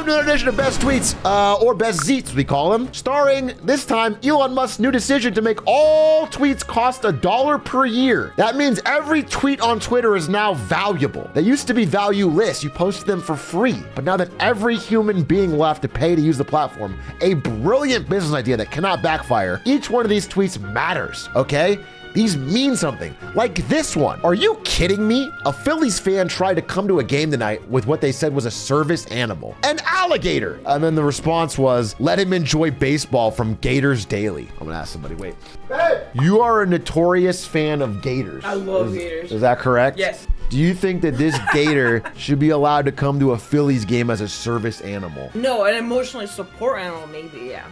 Welcome to another edition of Best Tweets, or Best Zeets, we call them. Starring, this time, Elon Musk's new decision to make all tweets cost $1 per year. That means every tweet on Twitter is now valuable. They used to be valueless. You posted them for free. But now that every human being will have to pay to use the platform, a brilliant business idea that cannot backfire, each one of these tweets matters, okay? These mean something, like this one. Are you kidding me? A Phillies fan tried to come to a game tonight with what they said was a service animal, an alligator. And then the response was, let him enjoy baseball from Gator's Daily. I'm gonna ask somebody, wait. Hey, you are a notorious fan of gators. I love gators. Is that correct? Yes. Do you think that this gator should be allowed to come to a Phillies game as a service animal? No, an emotionally support animal, maybe, yeah.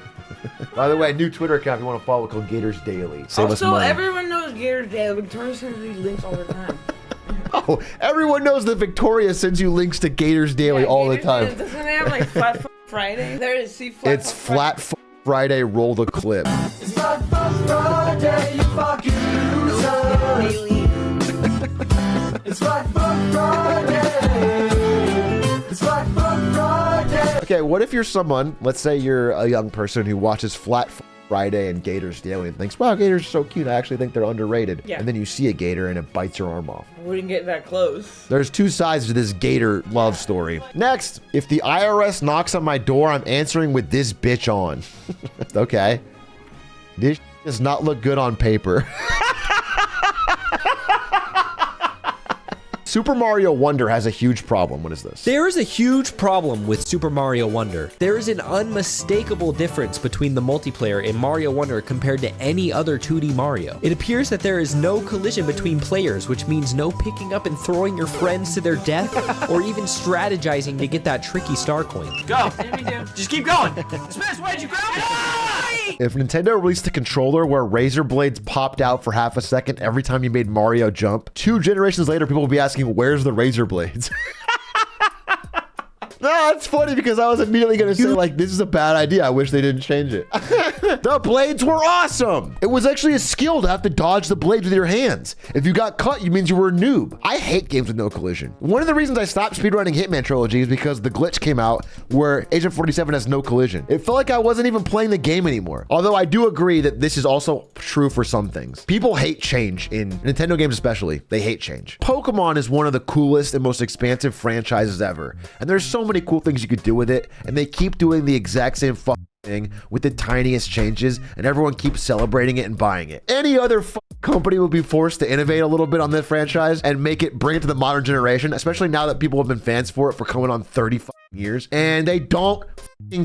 By the way, new Twitter account if you want to follow called Gators Daily. Save us also, money. everyone knows Gator Daily. Victoria sends these links all the time. Oh, everyone knows that Victoria sends you links to Gators Daily all the time. Doesn't it have like Flat Friday? There is It's Flat Friday, roll the clip. It's Flat Friday, you fucking loser. It's Flat Friday. It's Flat Friday. Okay, what if you're someone, let's say you're a young person who watches Flat Friday and Gators Daily and thinks, wow, gators are so cute. I actually think they're underrated. Yeah. And then you see a gator and it bites your arm off. I wouldn't get that close. There's two sides to this gator love story. Next, if the IRS knocks on my door, I'm answering with this bitch on. Okay. This does not look good on paper. Super Mario Wonder has a huge problem. What is this? There is a huge problem with Super Mario Wonder. There is an unmistakable difference between the multiplayer in Mario Wonder compared to any other 2D Mario. It appears that there is no collision between players, which means no picking up and throwing your friends to their death, or even strategizing to get that tricky star coin. Go. Just keep going. Smash, why'd you grab it? If Nintendo released a controller where razor blades popped out for half a second every time you made Mario jump, 2 generations later, people will be asking, where's the razor blades? No, it's funny because I was immediately going to say, like, this is a bad idea. I wish they didn't change it. The blades were awesome. It was actually a skill to have to dodge the blades with your hands. If you got cut, you means you were a noob. I hate games with no collision. One of the reasons I stopped speedrunning Hitman Trilogy is because the glitch came out where Agent 47 has no collision. It felt like I wasn't even playing the game anymore. Although I do agree that this is also true for some things. People hate change, in Nintendo games especially. They hate change. Pokemon is one of the coolest and most expansive franchises ever. And there's so many cool things you could do with it, and they keep doing the exact same thing with the tiniest changes, and everyone keeps celebrating it and buying it. Any other company would be forced to innovate a little bit on this franchise and bring it to the modern generation, especially now that people have been fans for it for coming on 30 years, and they don't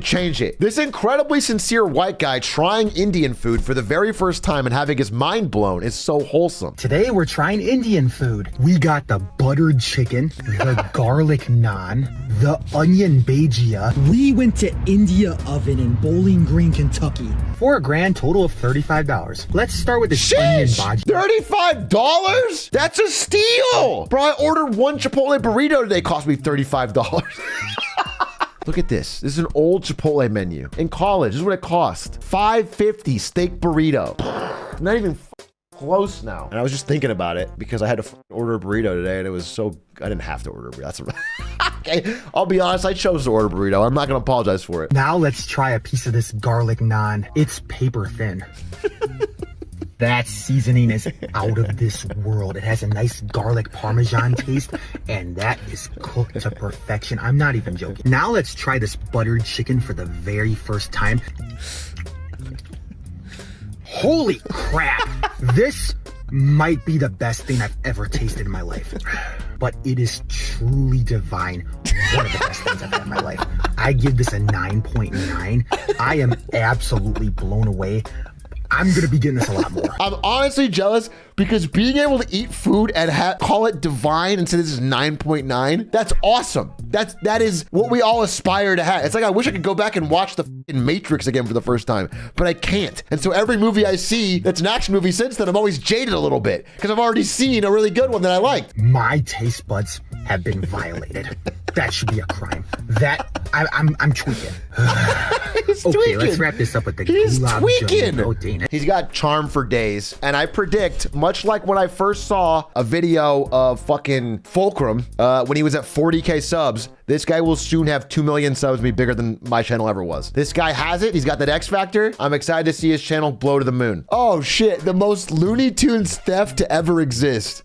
change it. This incredibly sincere white guy trying Indian food for the very first time and having his mind blown is so wholesome. Today we're trying Indian food. We got the buttered chicken, the garlic naan, the onion bhajia. We went to India Oven in Bowling Green, Kentucky for a grand total of $35. Let's start with the onion bhajia. $35? That's a steal! Bro, I ordered one Chipotle burrito today, cost me $35. Look at this. This is an old Chipotle menu. In college, this is what it cost. $5.50 steak burrito. Not even close now. And I was just thinking about it because I had to order a burrito today and it was so, I didn't have to order a burrito. That's okay, I'll be honest, I chose to order a burrito. I'm not gonna apologize for it. Now let's try a piece of this garlic naan. It's paper thin. That seasoning is out of this world. It has a nice garlic parmesan taste, and that is cooked to perfection. I'm not even joking. Now let's try this buttered chicken for the very first time. Holy crap! This might be the best thing I've ever tasted in my life. But it is truly divine. One of the best things I've had in my life. I give this a 9.9. I am absolutely blown away. I'm gonna be getting this a lot more. I'm honestly jealous because being able to eat food and call it divine and say this is 9.9, that's awesome. That is what we all aspire to have. It's like I wish I could go back and watch the Matrix again for the first time, but I can't. And so every movie I see that's an action movie since then, I'm always jaded a little bit because I've already seen a really good one that I liked. My taste buds have been violated. That should be a crime. I'm tweaking. He's Okay, tweaking. let's wrap this up with the He's gulag tweaking. jungle. Oh, dang. He's got charm for days. And I predict, much like when I first saw a video of fucking Fulcrum, when he was at 40K subs, this guy will soon have 2 million subs, be bigger than my channel ever was. This guy has it. He's got that X factor. I'm excited to see his channel blow to the moon. Oh shit, the most Looney Tunes theft to ever exist.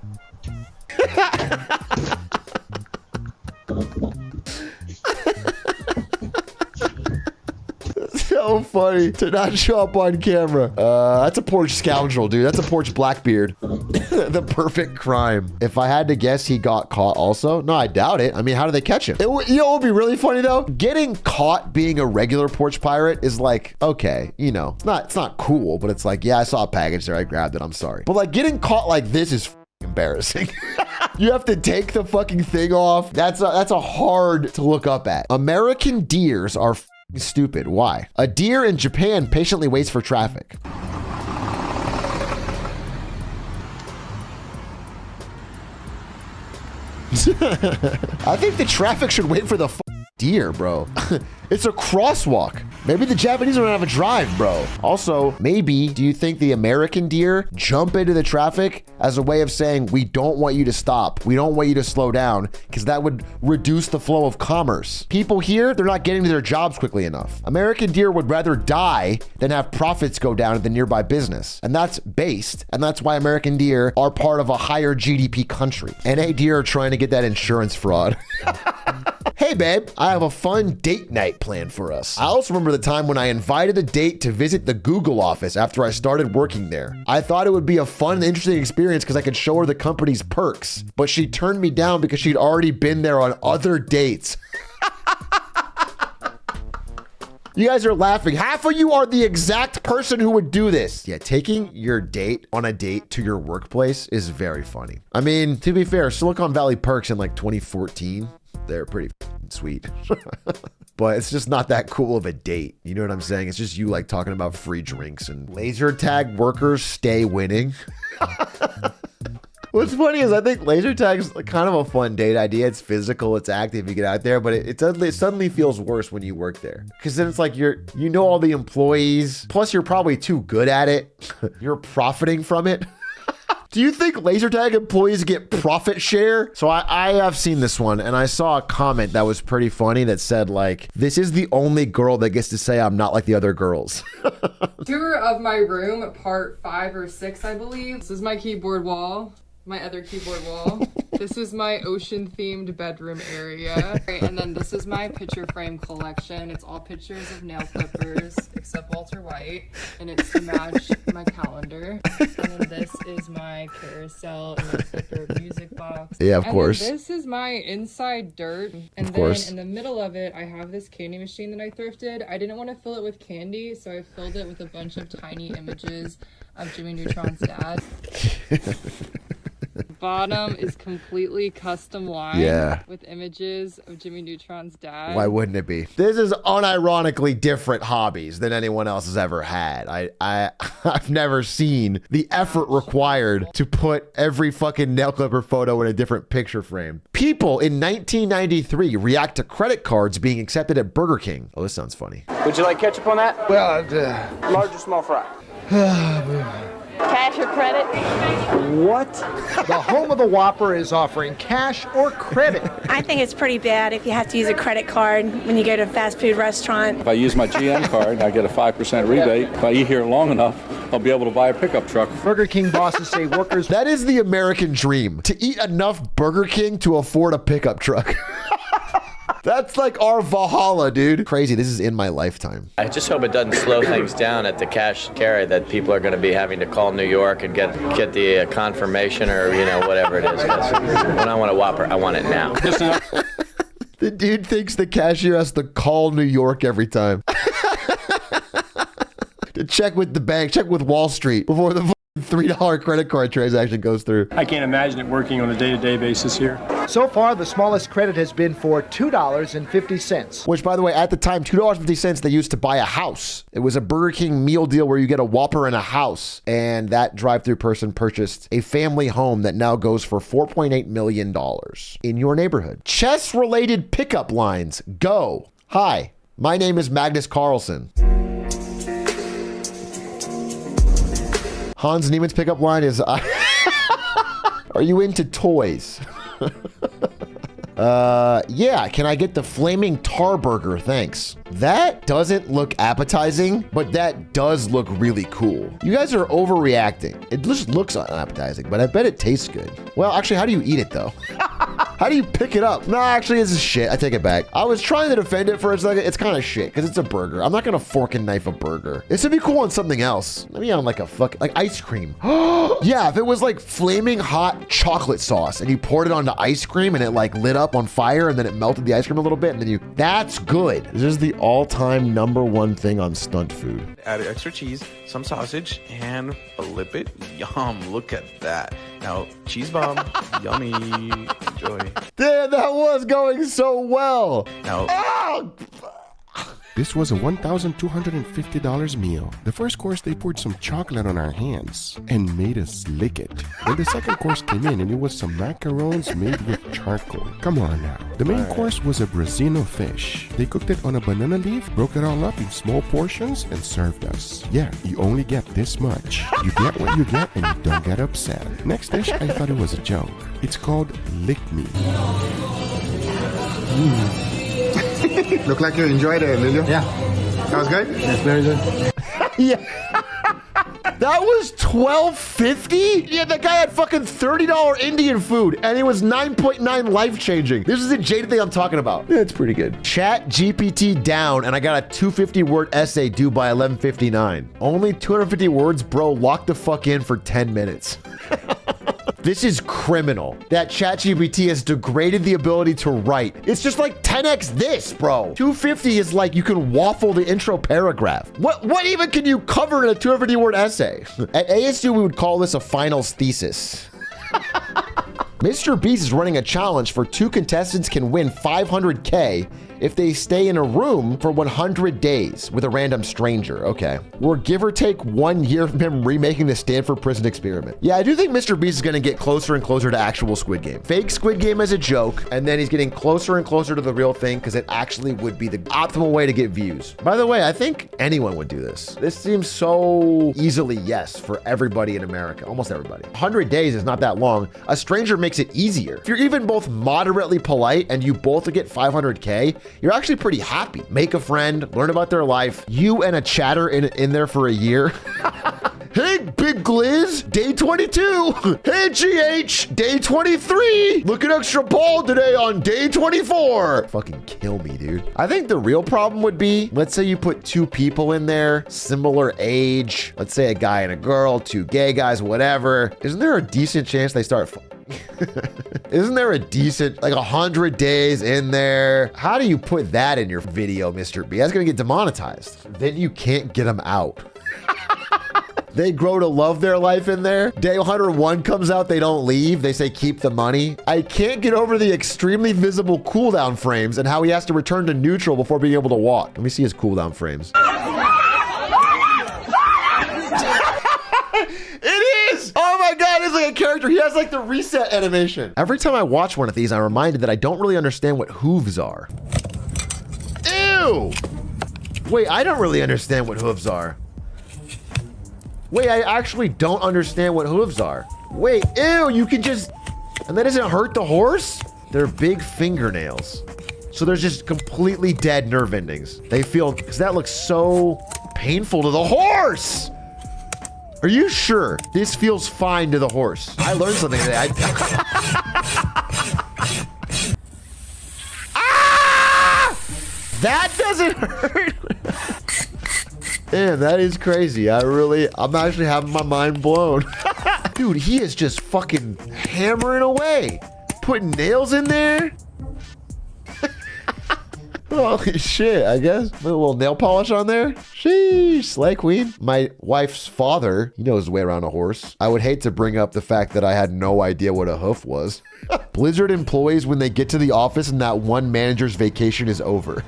So funny to not show up on camera. That's a Porch scoundrel, dude. That's a Porch Blackbeard. The perfect crime. If I had to guess, he got caught also. No, I doubt it. I mean, how do they catch him? You know what would be really funny though? Getting caught being a regular Porch Pirate is like, okay, you know, it's not cool, but it's like, yeah, I saw a package there. I grabbed it. I'm sorry. But like getting caught like this is embarrassing. You have to take the fucking thing off. That's a hard to look up at. American deers are stupid. Why? A deer in Japan patiently waits for traffic. I think the traffic should wait for the deer, bro. It's a crosswalk. Maybe the Japanese don't have a drive, bro. Also, maybe, do you think the American deer jump into the traffic as a way of saying, we don't want you to stop. We don't want you to slow down, because that would reduce the flow of commerce. People here, they're not getting to their jobs quickly enough. American deer would rather die than have profits go down at the nearby business. And that's based, and that's why American deer are part of a higher GDP country. NA deer are trying to get that insurance fraud. Hey babe, I have a fun date night planned for us. I also remember the time when I invited a date to visit the Google office after I started working there. I thought it would be a fun and interesting experience because I could show her the company's perks, but she turned me down because she'd already been there on other dates. You guys are laughing. Half of you are the exact person who would do this. Yeah, taking your date on a date to your workplace is very funny. I mean, to be fair, Silicon Valley perks in like 2014, they're pretty sweet. But it's just not that cool of a date. You know what I'm saying? It's just you like talking about free drinks and laser tag workers stay winning. What's funny is I think laser tag's kind of a fun date idea. It's physical, it's active, you get out there, but it suddenly feels worse when you work there. Because then it's like you know all the employees, plus you're probably too good at it. You're profiting from it. Do you think laser tag employees get profit share? So I have seen this one, and I saw a comment that was pretty funny that said like, this is the only girl that gets to say I'm not like the other girls. Tour of my room, part 5 or 6, I believe. This is my keyboard wall. My other keyboard wall. This is my ocean-themed bedroom area. And then this is my picture frame collection. It's all pictures of nail clippers, except Walter White. And it's to match my calendar. And then this is my carousel and my clipper music box. Yeah, of course. And this is my inside dirt. And of then course. in the middle of it, I have this candy machine that I thrifted. I didn't want to fill it with candy, so I filled it with a bunch of tiny images of Jimmy Neutron's dad. Bottom is completely custom lined with images of Jimmy Neutron's dad. Why wouldn't it be? This is unironically different hobbies than anyone else has ever had. I've never seen the effort required to put every fucking nail clipper photo in a different picture frame. People in 1993 react to credit cards being accepted at Burger King. Oh, this sounds funny. Would you like ketchup on that? Well, Large or small fry? Cash or credit? what? The home of the Whopper is offering cash or credit. I think it's pretty bad if you have to use a credit card when you go to a fast food restaurant. If I use my GM card, I get a 5% rebate. If I eat here long enough, I'll be able to buy a pickup truck. Burger King bosses say workers... That is the American dream, to eat enough Burger King to afford a pickup truck. That's like our Valhalla, dude. Crazy, this is in my lifetime. I just hope it doesn't slow things down at the cash and carry that people are going to be having to call New York and get the confirmation or, you know, whatever it is. When I want a Whopper, I want it now. The dude thinks the cashier has to call New York every time. To check with the bank, check with Wall Street before the $3 credit card transaction goes through. I can't imagine it working on a day-to-day basis here. So far, the smallest credit has been for $2.50. Which, by the way, at the time, $2.50 they used to buy a house. It was a Burger King meal deal where you get a Whopper and a house. And that drive-through person purchased a family home that now goes for $4.8 million in your neighborhood. Chess-related pickup lines. Go. Hi. My name is Magnus Carlsen. Hans Niemann's pickup line is, are you into toys? Yeah, can I get the flaming tar burger? Thanks. That doesn't look appetizing, but that does look really cool. You guys are overreacting. It just looks unappetizing, but I bet it tastes good. Well, actually, how do you eat it though? How do you pick it up? No, actually, this is shit. I take it back. I was trying to defend it for a second. It's kind of shit because it's a burger. I'm not gonna fork and knife a burger. This would be cool on something else. Maybe on like a like ice cream. Yeah, if it was like flaming hot chocolate sauce and you poured it onto ice cream and it like lit up on fire and then it melted the ice cream a little bit and then that's good. This is the all-time #1 thing on stunt food. Add extra cheese, some sausage, and flip it. Yum, look at that. Now, cheese bomb, yummy, enjoy. Damn, that was going so well. Now, This was a $1,250 meal. The first course, they poured some chocolate on our hands and made us lick it. Then the second course came in and it was some macarons made with charcoal. Come on now. The main course was a Brazino fish. They cooked it on a banana leaf, broke it all up in small portions, and served us. Yeah, you only get this much. You get what you get and you don't get upset. Next dish, I thought it was a joke. It's called Lick Me. Look like you enjoyed it, Lilio. Yeah. That was good? That's very good. Yeah. That was $12.50? Yeah, that guy had fucking $30 Indian food and it was 9.9 life-changing. This is the jaded thing I'm talking about. Yeah, it's pretty good. Chat GPT down and I got a 250-word essay due by 11:59. Only 250 words, bro. Lock the fuck in for 10 minutes. This is criminal that ChatGPT has degraded the ability to write. It's just like 10x this, bro. 250 is like you can waffle the intro paragraph. What even can you cover in a 250-word essay? At ASU, we would call this a finals thesis. Mr. Beast is running a challenge for 2 contestants can win $500K if they stay in a room for 100 days with a random stranger. Okay. We're give or take 1 year from him remaking the Stanford prison experiment. Yeah, I do think Mr. Beast is going to get closer and closer to actual Squid Game. Fake Squid Game as a joke, and then he's getting closer and closer to the real thing because it actually would be the optimal way to get views. By the way, I think anyone would do this. This seems so easily yes for everybody in America, almost everybody. 100 days is not that long. A stranger makes it easier. If you're even both moderately polite and you both get 500K, you're actually pretty happy. Make a friend, learn about their life. You and a chatter in there for a year. Hey, Big Gliz, day 22. Hey, GH, day 23. Look at extra ball today on day 24. Fucking kill me, dude. I think the real problem would be, let's say you put 2 people in there, similar age. Let's say a guy and a girl, 2 gay guys, whatever. Isn't there a decent chance they start Isn't there a decent, like 100 days in there? How do you put that in your video, Mr. B? That's gonna get demonetized. Then you can't get them out. They grow to love their life in there. Day 101 comes out, they don't leave. They say keep the money. I can't get over the extremely visible cooldown frames and how he has to return to neutral before being able to walk. Let me see his cooldown frames. It is! Oh my God, it's like a character. He has like the reset animation. Every time I watch one of these, I'm reminded that I don't really understand what hooves are. Ew! Wait, I don't really understand what hooves are. Wait, I actually don't understand what hooves are. Wait, ew, you can just... And that doesn't hurt the horse? They're big fingernails. So there's just completely dead nerve endings. They feel... Because that looks so painful to the horse! Are you sure this feels fine to the horse? I learned something today. Ah! That doesn't hurt. Man, that is crazy. I'm actually having my mind blown. Dude, he is just fucking hammering away. Putting nails in there. Holy shit, I guess. A little nail polish on there. Sheesh, slay queen. My wife's father, he knows his way around a horse. I would hate to bring up the fact that I had no idea what a hoof was. Blizzard employees when they get to the office and that one manager's vacation is over.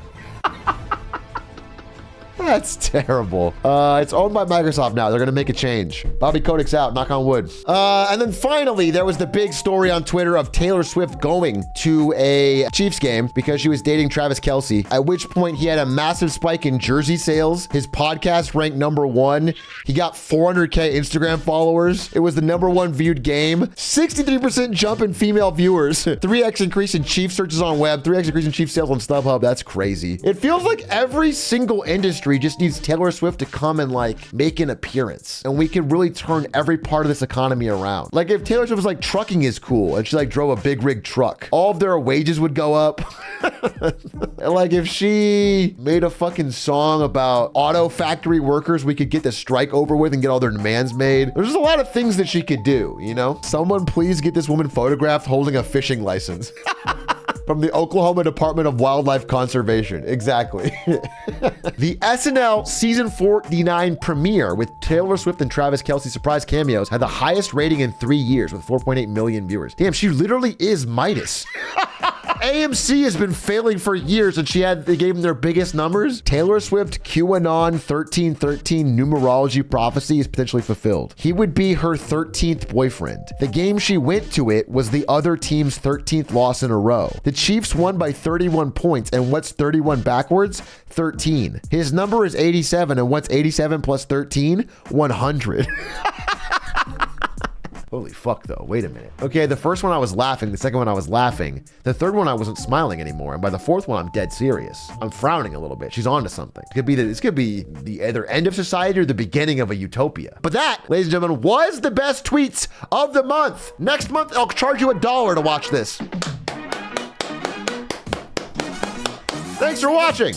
That's terrible. It's owned by Microsoft now. They're going to make a change. Bobby Kodak's out. Knock on wood. And then finally, there was the big story on Twitter of Taylor Swift going to a Chiefs game because she was dating Travis Kelce, at which point he had a massive spike in jersey sales. His podcast ranked #1. He got 400K Instagram followers. It was the #1 viewed game. 63% jump in female viewers. 3x increase in Chiefs searches on web. 3x increase in Chiefs sales on StubHub. That's crazy. It feels like every single industry just needs Taylor Swift to come and like make an appearance, and we can really turn every part of this economy around. Like if Taylor Swift was like, trucking is cool, and she like drove a big rig truck, all of their wages would go up. Like if she made a fucking song about auto factory workers, we could get the strike over with and get all their demands made. There's just a lot of things that she could do, you know? Someone please get this woman photographed holding a fishing license. From the Oklahoma Department of Wildlife Conservation. Exactly. The SNL season 49 premiere with Taylor Swift and Travis Kelce surprise cameos had the highest rating in 3 years with 4.8 million viewers. Damn, she literally is Midas. AMC has been failing for years, and they gave them their biggest numbers. Taylor Swift QAnon 1313 numerology prophecy is potentially fulfilled. He would be her 13th boyfriend. The game she went to it was the other team's 13th loss in a row. The Chiefs won by 31 points, and what's 31 backwards? 13. His number is 87, and what's 87 plus 13? 100. Holy fuck, though. Wait a minute. Okay, the first one I was laughing. The second one I was laughing. The third one I wasn't smiling anymore. And by the fourth one, I'm dead serious. I'm frowning a little bit. She's onto something. This could be the either end of society or the beginning of a utopia. But that, ladies and gentlemen, was the best tweets of the month. Next month, I'll charge you $1 to watch this. Thanks for watching.